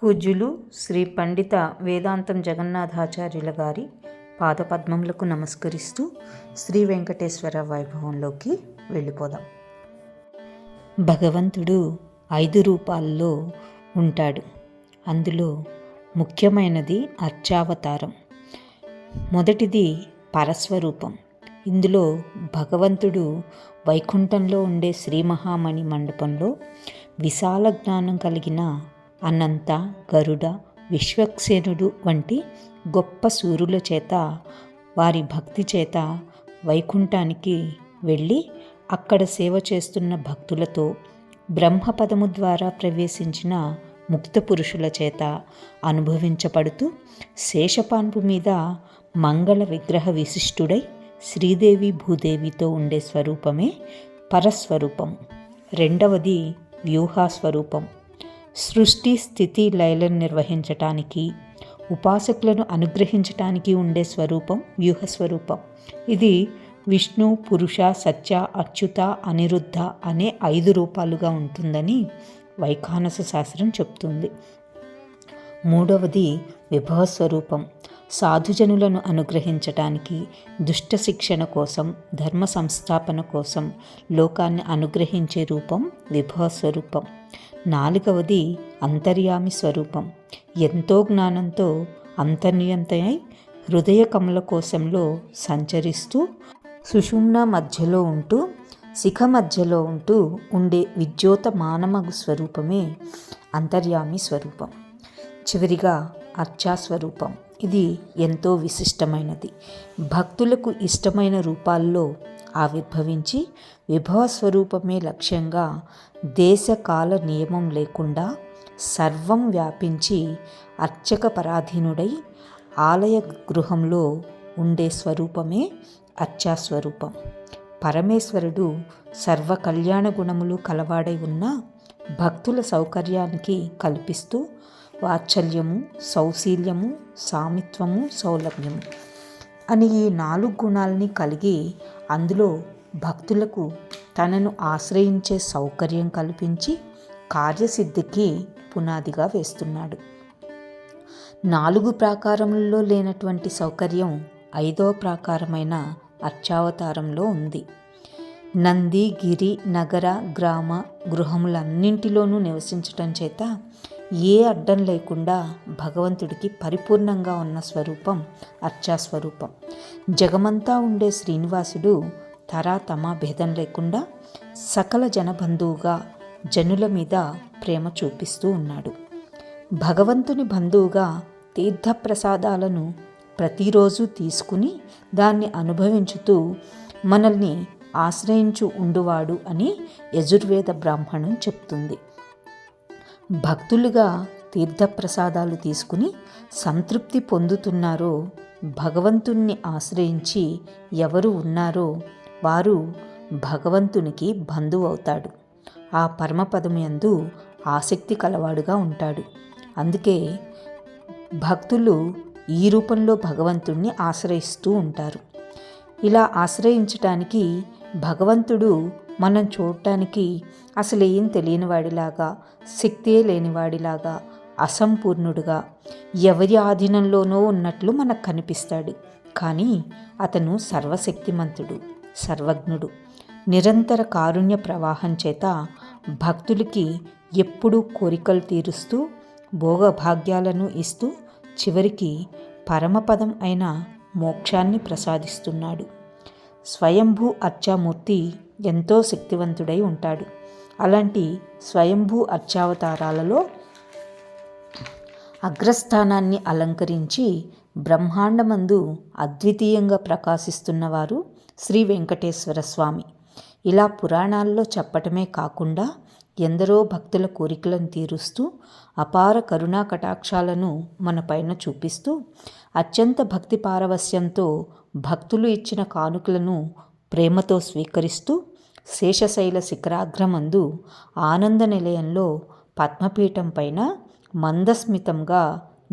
పూజ్యులు శ్రీ పండిత వేదాంతం జగన్నాథాచార్యుల గారి పాదపద్మములకు నమస్కరిస్తూ శ్రీ వెంకటేశ్వర వైభవంలోకి వెళ్ళిపోదాం. భగవంతుడు 5 రూపాల్లో ఉంటాడు. అందులో ముఖ్యమైనది అర్చావతారం. మొదటిది పరస్వరూపం. ఇందులో భగవంతుడు వైకుంఠంలో ఉండే శ్రీ మహామణి మండపంలో విశాల జ్ఞానం కలిగిన అనంత, గరుడ, విశ్వక్సేనుడు వంటి గొప్ప సూరుల చేత, వారి భక్తి చేత వైకుంఠానికి వెళ్ళి అక్కడ సేవ చేస్తున్న భక్తులతో, బ్రహ్మపదము ద్వారా ప్రవేశించిన ముక్త పురుషుల చేత అనుభవించబడుతూ శేషపాన్పు మీద మంగళ విగ్రహ విశిష్టుడై శ్రీదేవి భూదేవితో ఉండే స్వరూపమే పరస్వరూపం. రెండవది వ్యూహాస్వరూపం. సృష్టి స్థితి లయలను నిర్వహించటానికి, ఉపాసకులను అనుగ్రహించటానికి ఉండే స్వరూపం వ్యూహస్వరూపం. ఇది విష్ణు, పురుష, సత్య, అచ్యుత, అనిరుద్ధ అనే 5 రూపాలుగా ఉంటుందని వైఖానస శాస్త్రం చెప్తుంది. మూడవది విభవస్వరూపం. సాధుజనులను అనుగ్రహించటానికి, దుష్ట శిక్షణ కోసం, ధర్మ సంస్థాపన కోసం లోకాన్ని అనుగ్రహించే రూపం విభవస్వరూపం. నాలుగవది అంతర్యామి స్వరూపం. ఎంతో జ్ఞానంతో అంతర్నియంతమై హృదయ కమల కోశంలో సంచరిస్తూ సుషుమ్న మధ్యలో ఉంటూ శిఖ మధ్యలో ఉండే విద్యోత మానమగు స్వరూపమే అంతర్యామి స్వరూపం. చివరిగా అర్చాస్వరూపం. ఇది ఎంతో విశిష్టమైనది. భక్తులకు ఇష్టమైన రూపాల్లో ఆవిర్భవించి విభవ స్వరూపమే లక్ష్యంగా దేశకాల నియమం లేకుండా సర్వం వ్యాపించి అర్చక పరాధీనుడై ఆలయ గృహంలో ఉండే స్వరూపమే అర్చాస్వరూపం. పరమేశ్వరుడు సర్వ కళ్యాణ గుణములు కలవాడై ఉన్న భక్తుల సౌకర్యానికి కల్పిస్తూ వాత్సల్యము, సౌశీల్యము, సామిత్వము, సౌలభ్యము అని ఈ 4 గుణాలని కలిగి అందులో భక్తులకు తనను ఆశ్రయించే సౌకర్యం కల్పించి కార్యసిద్ధికి పునాదిగా వేస్తున్నాడు. 4 ప్రాకారములలో లేనటువంటి సౌకర్యం 5వ ప్రాకారమైన అర్చావతారంలో ఉంది. నంది, గిరి, నగర, గ్రామ గృహములన్నింటిలోనూ నివసించటం చేత ఏ అడ్డం లేకుండా భగవంతుడికి పరిపూర్ణంగా ఉన్న స్వరూపం అర్చాస్వరూపం. జగమంతా ఉండే శ్రీనివాసుడు తరాతమా భేదం లేకుండా సకల జనబంధువుగా జనుల మీద ప్రేమ చూపిస్తూ ఉన్నాడు. భగవంతుని బంధువుగా తీర్థప్రసాదాలను ప్రతిరోజు తీసుకుని దాన్ని అనుభవించుతూ మనల్ని ఆశ్రయించు ఉండువాడు అని యజుర్వేద బ్రాహ్మణం చెప్తుంది. భక్తులుగా తీర్థప్రసాదాలు తీసుకుని సంతృప్తి పొందుతున్నారో, భగవంతుణ్ణి ఆశ్రయించి ఎవరు ఉన్నారో వారు భగవంతునికి బంధువు అవుతాడు. ఆ పరమపదముయందు ఆసక్తి కలవాడుగా ఉంటాడు. అందుకే భక్తులు ఈ రూపంలో భగవంతుణ్ణి ఆశ్రయిస్తూ ఉంటారు. ఇలా ఆశ్రయించటానికి భగవంతుడు మనం చూడటానికి అసలు ఏం తెలియని వాడిలాగా, శక్తియే లేనివాడిలాగా, అసంపూర్ణుడుగా, ఎవరి ఆధీనంలోనో ఉన్నట్లు మనకు కనిపిస్తాడు. కానీ అతను సర్వశక్తిమంతుడు, సర్వజ్ఞుడు. నిరంతర కారుణ్య ప్రవాహం చేత భక్తులకి ఎప్పుడూ కోరికలు తీరుస్తూ భోగభాగ్యాలను ఇస్తూ చివరికి పరమపదం అయిన మోక్షాన్ని ప్రసాదిస్తున్నాడు. స్వయంభూ అర్చామూర్తి ఎంతో శక్తివంతుడై ఉంటాడు. అలాంటి స్వయంభూ అర్చావతారాలలో అగ్రస్థానాన్ని అలంకరించి బ్రహ్మాండమందు అద్వితీయంగా ప్రకాశిస్తున్నవారు శ్రీ వెంకటేశ్వర స్వామి. ఇలా పురాణాల్లో చెప్పటమే కాకుండా ఎందరో భక్తుల కోరికలను తీరుస్తూ అపార కరుణా కటాక్షాలను మన పైన చూపిస్తూ అత్యంత భక్తి పారవస్యంతో భక్తులు ఇచ్చిన కానుకలను ప్రేమతో స్వీకరిస్తూ శేషశైల శిఖరాగ్రమందు ఆనంద నిలయంలో పద్మపీఠం పైన మందస్మితంగా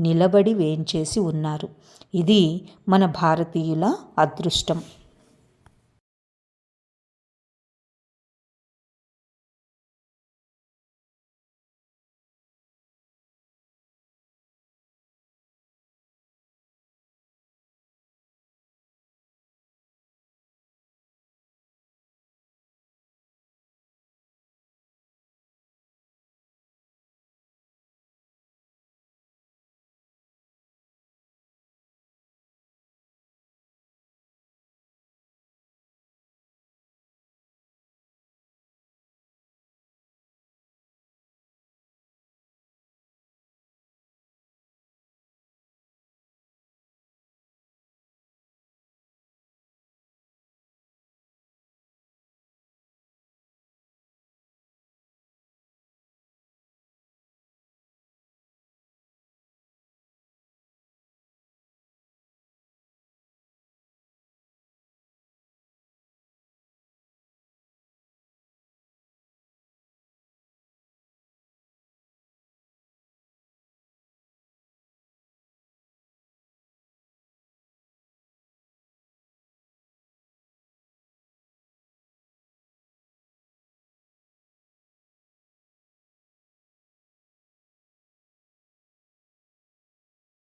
నిలబడి వేంచేసి ఉన్నారు. ఇది మన భారతీయుల అదృష్టం.